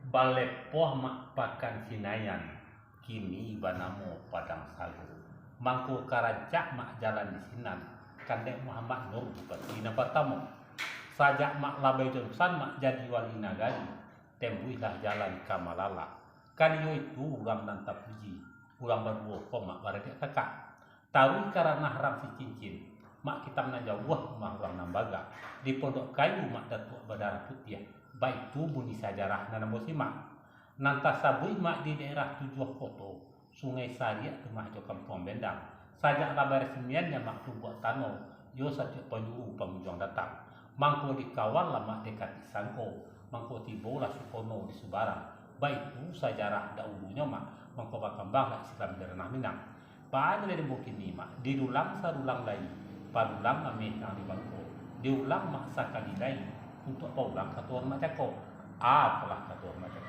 Balepoh mak pakan sinayan, kini banamo padang sagu. Mangku karancak mak jalan di sinan, kandek Muhammad Nur bupati na pertama. Sajak mak labai Johnson mak jadi wali nagari, tembuilah jalan kamalala. Kan yo itu ulang dan tapuji, ulang berdua mak baradik kakak. Tahu karena haram si cincin, mak kita menajawah mak ulang nambaga. Di pondok kayu mak datuk berdarah putih, baik tu bunyi sejarah nana musimak. Nanti sabui mak di daerah tujuh foto, sungai Sariak tu mak jo kampung Bendang. Sajak kabar resmiannya mak tu buat tano, yo satu penjuru pengunjung datang. Mangko dikawal lah mak dekat Sangko, mangko tibo lah Sukono di Subarang. Baik tu sejarah dahulunya mak, mangko berkembang lah Islam dari Minang. Paano dari mungkin ni mak, diulang sarulang lagi, parulang ame yang di bangko, diulang mak sakali lagi untuk paulang katuan macako, apalah katuan macako.